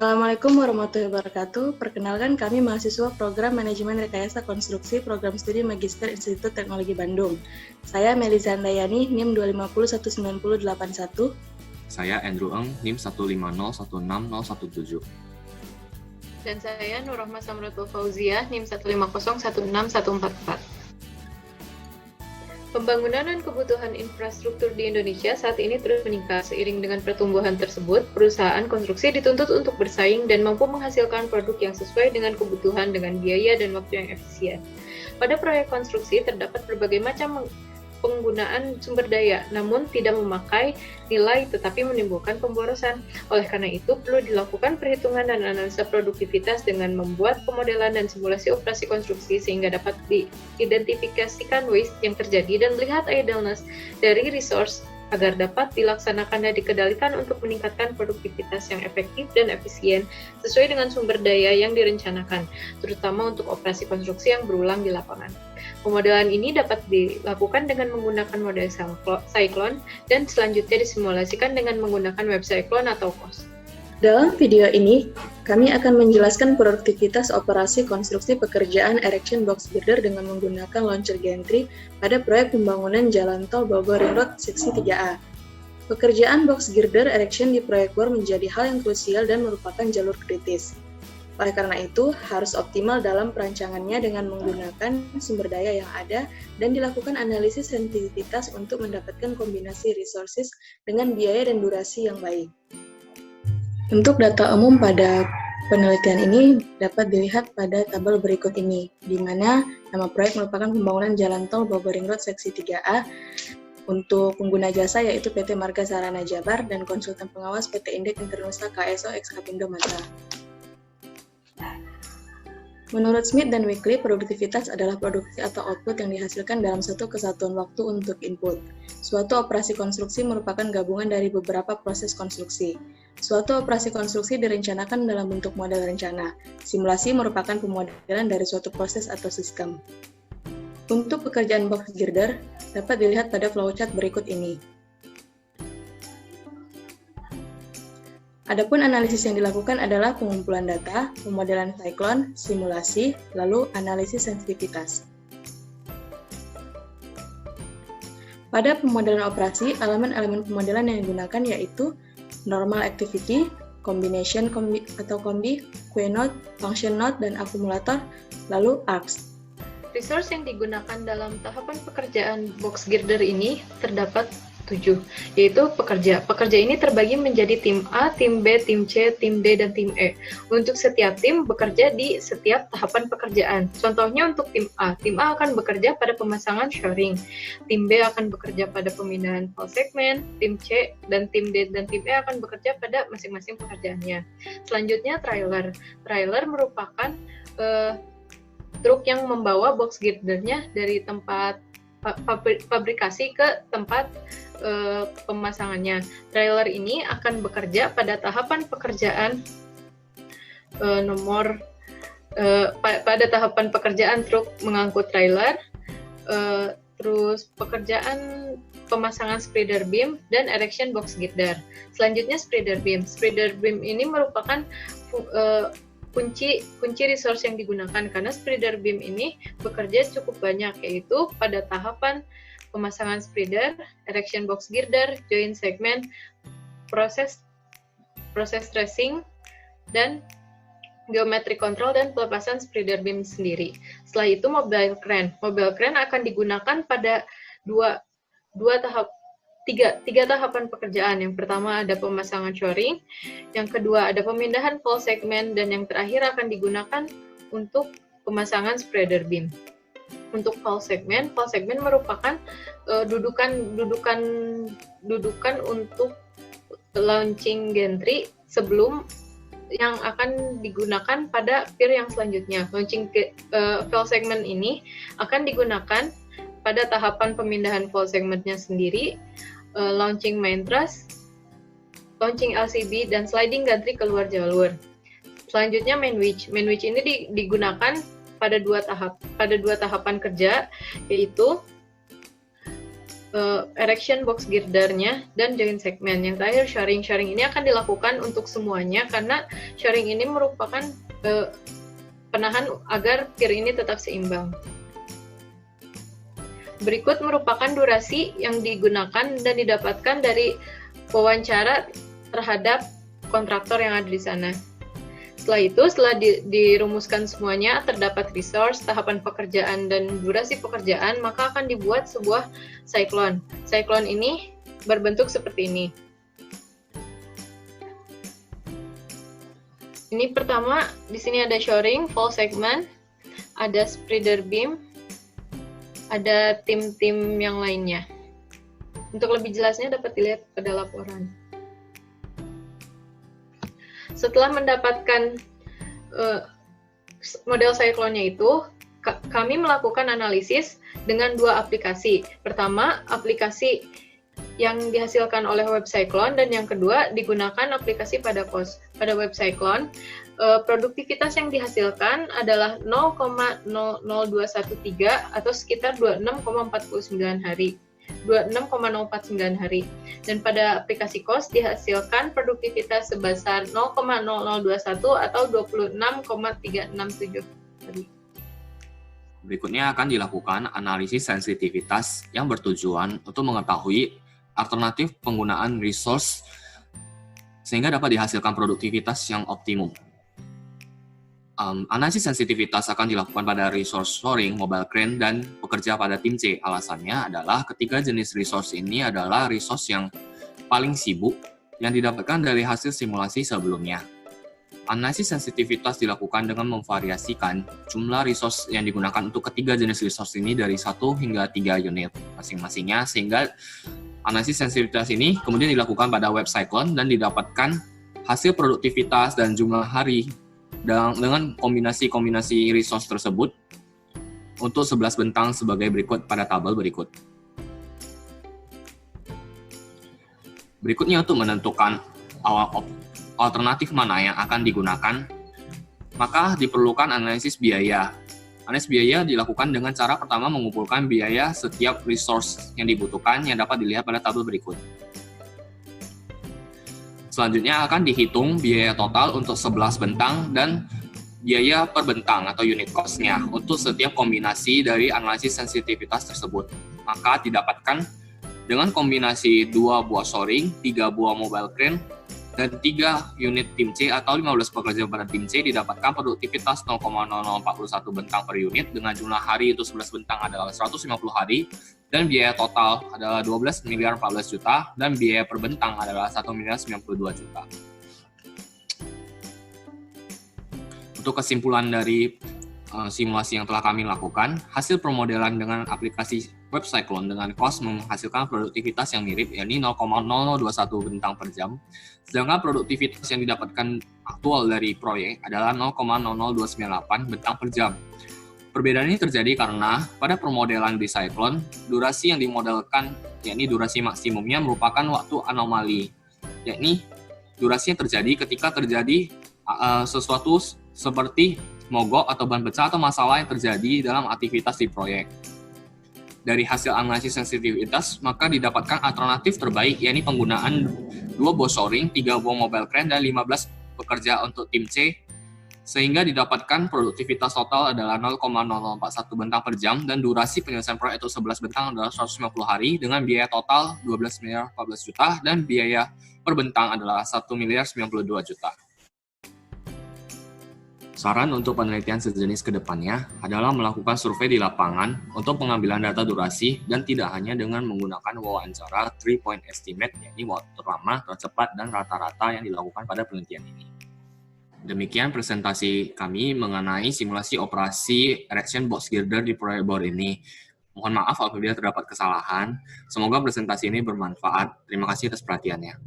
Assalamualaikum warahmatullahi wabarakatuh. Perkenalkan, kami mahasiswa Program Manajemen Rekayasa Konstruksi Program Studi Magister Institut Teknologi Bandung. Saya Melisa Handayani, NIM 2501981. Saya Andrew Eng, NIM 150160117. Dan saya Nurrohmah Samratul Fauziah, NIM 1501614. Pembangunan dan kebutuhan infrastruktur di Indonesia saat ini terus meningkat. Seiring dengan pertumbuhan tersebut, perusahaan konstruksi dituntut untuk bersaing dan mampu menghasilkan produk yang sesuai dengan kebutuhan dengan biaya dan waktu yang efisien. Pada proyek konstruksi terdapat berbagai macam penggunaan sumber daya, namun tidak memakai nilai tetapi menimbulkan pemborosan. Oleh karena itu, perlu dilakukan perhitungan dan analisa produktivitas dengan membuat pemodelan dan simulasi operasi konstruksi sehingga dapat diidentifikasikan waste yang terjadi dan melihat idleness dari resource agar dapat dilaksanakan dan dikendalikan untuk meningkatkan produktivitas yang efektif dan efisien sesuai dengan sumber daya yang direncanakan, terutama untuk operasi konstruksi yang berulang di lapangan. Pemodelan ini dapat dilakukan dengan menggunakan model Cyclone dan selanjutnya disimulasikan dengan menggunakan web Cyclone atau COS. Dalam video ini, kami akan menjelaskan produktivitas operasi konstruksi pekerjaan erection box girder dengan menggunakan launcher gantry pada proyek pembangunan Jalan Tol Bogor Ring Road Seksi 3A. Pekerjaan box girder erection di proyek BOR menjadi hal yang krusial dan merupakan jalur kritis. Oleh karena itu, harus optimal dalam perancangannya dengan menggunakan sumber daya yang ada dan dilakukan analisis sensitivitas untuk mendapatkan kombinasi resources dengan biaya dan durasi yang baik. Untuk data umum pada penelitian ini dapat dilihat pada tabel berikut ini, di mana nama proyek merupakan pembangunan Jalan Tol Bogor Ring Road Seksi 3A untuk pengguna jasa yaitu PT Marga Sarana Jabar dan konsultan pengawas PT Indek Internusa KSO Ex Kapindo Matra. Menurut Smith dan Weekly, produktivitas adalah produksi atau output yang dihasilkan dalam satu kesatuan waktu untuk input. Suatu operasi konstruksi merupakan gabungan dari beberapa proses konstruksi. Suatu operasi konstruksi direncanakan dalam bentuk model rencana. Simulasi merupakan pemodelan dari suatu proses atau sistem. Untuk pekerjaan box girder, dapat dilihat pada flowchart berikut ini. Adapun analisis yang dilakukan adalah pengumpulan data, pemodelan Cyclone, simulasi, lalu analisis sensitivitas. Pada pemodelan operasi, elemen-elemen pemodelan yang digunakan yaitu normal activity, combination atau kombi, queue node, function node, dan akumulator, lalu arcs. Resource yang digunakan dalam tahapan pekerjaan box girder ini terdapat 7, yaitu pekerja. Pekerja ini terbagi menjadi tim A, tim B, tim C, tim D, dan tim E. Untuk setiap tim bekerja di setiap tahapan pekerjaan. Contohnya untuk tim A akan bekerja pada pemasangan shoring, tim B akan bekerja pada pemindahan file segment, tim C dan tim D dan tim E akan bekerja pada masing-masing pekerjaannya. Selanjutnya trailer. Trailer merupakan truk yang membawa box girdernya dari tempat fabrikasi ke tempat pemasangannya. Trailer ini akan bekerja pada tahapan pekerjaan pada tahapan pekerjaan truk mengangkut trailer, terus pekerjaan pemasangan spreader beam dan erection box girder. Selanjutnya spreader beam. Spreader beam ini merupakan kunci resource yang digunakan karena spreader beam ini bekerja cukup banyak, yaitu pada tahapan pemasangan spreader, erection box girder, joint segment, proses tracing, dan geometry control dan pelepasan spreader beam sendiri. Setelah itu mobile crane. Mobile crane akan digunakan pada tiga tahapan pekerjaan. Yang pertama ada pemasangan shoring, yang kedua ada pemindahan file segment, dan yang terakhir akan digunakan untuk pemasangan spreader beam. Untuk file segment merupakan dudukan untuk launching gantry sebelum yang akan digunakan pada pier yang selanjutnya. Launching file segment ini akan digunakan pada tahapan pemindahan file segmentnya sendiri, launching main truss, launching LCB, dan sliding gantry keluar jalur. Selanjutnya main winch. Main winch ini digunakan pada dua tahapan kerja, yaitu erection box girdernya, dan join segmen. Yang terakhir shoring. Shoring ini akan dilakukan untuk semuanya karena shoring ini merupakan penahan agar pier ini tetap seimbang. Berikut merupakan durasi yang digunakan dan didapatkan dari wawancara terhadap kontraktor yang ada di sana. Setelah itu, setelah dirumuskan semuanya, terdapat resource, tahapan pekerjaan, dan durasi pekerjaan, maka akan dibuat sebuah cyclone. Cyclone ini berbentuk seperti ini. Ini pertama, di sini ada shoring, fall segment, ada spreader beam, ada tim-tim yang lainnya. Untuk lebih jelasnya dapat dilihat pada laporan. Setelah mendapatkan model cyclone-nya itu, kami melakukan analisis dengan dua aplikasi. Pertama, aplikasi yang dihasilkan oleh web cyclone, dan yang kedua digunakan aplikasi pada COS. Pada web cyclone, produktivitas yang dihasilkan adalah 0,00213 atau sekitar 26,49 hari. 26,049 hari. Dan pada aplikasi COS dihasilkan produktivitas sebesar 0,0021 atau 26,367 hari. Berikutnya akan dilakukan analisis sensitivitas yang bertujuan untuk mengetahui alternatif penggunaan resource sehingga dapat dihasilkan produktivitas yang optimum. Analisis sensitivitas akan dilakukan pada resource shoring, mobile crane, dan pekerja pada tim C. Alasannya adalah ketiga jenis resource ini adalah resource yang paling sibuk yang didapatkan dari hasil simulasi sebelumnya. Analisis sensitivitas dilakukan dengan memvariasikan jumlah resource yang digunakan untuk ketiga jenis resource ini dari 1 hingga 3 unit masing-masingnya, sehingga analisis sensitivitas ini kemudian dilakukan pada web cyclone dan didapatkan hasil produktivitas dan jumlah hari dengan kombinasi resource tersebut untuk 11 bentang sebagai berikut pada tabel berikut. Berikutnya untuk menentukan alternatif mana yang akan digunakan, maka diperlukan analisis biaya. Analisis biaya dilakukan dengan cara pertama mengumpulkan biaya setiap resource yang dibutuhkan yang dapat dilihat pada tabel berikut. Selanjutnya akan dihitung biaya total untuk 11 bentang dan biaya per bentang atau unit cost-nya untuk setiap kombinasi dari analisis sensitivitas tersebut. Maka didapatkan dengan kombinasi 2 buah shoring, 3 buah mobile crane, dan 3 unit tim C atau 15 pekerja pada tim C didapatkan produktivitas 0,0041 bentang per unit dengan jumlah hari itu 11 bentang adalah 150 hari dan biaya total adalah 12 miliar 14 juta dan biaya per bentang adalah 1 miliar 92 juta. Untuk kesimpulan dari simulasi yang telah kami lakukan, hasil permodelan dengan aplikasi web cyclone dengan COS menghasilkan produktivitas yang mirip, yakni 0,0021 bentang per jam, sedangkan produktivitas yang didapatkan aktual dari proyek adalah 0,00298 bentang per jam. Perbedaan ini terjadi karena pada permodelan di cyclone, durasi yang dimodelkan, yakni durasi maksimumnya merupakan waktu anomali, yakni durasi yang terjadi ketika terjadi sesuatu seperti mogok atau ban pecah atau masalah yang terjadi dalam aktivitas di proyek. Dari hasil analisis sensitivitas, maka didapatkan alternatif terbaik, yakni penggunaan 2 buah shoring, 3 buah mobile crane, dan 15 pekerja untuk tim C, sehingga didapatkan produktivitas total adalah 0,0041 bentang per jam, dan durasi penyelesaian proyek itu 11 bentang adalah 150 hari, dengan biaya total 12 miliar 14 juta, dan biaya per bentang adalah 1 miliar 92 juta. Saran untuk penelitian sejenis ke depannya adalah melakukan survei di lapangan untuk pengambilan data durasi dan tidak hanya dengan menggunakan wawancara 3-point estimate, yakni waktu terlama, tercepat, dan rata-rata yang dilakukan pada penelitian ini. Demikian presentasi kami mengenai simulasi operasi erection box girder di proyek bor ini. Mohon maaf apabila terdapat kesalahan. Semoga presentasi ini bermanfaat. Terima kasih atas perhatiannya.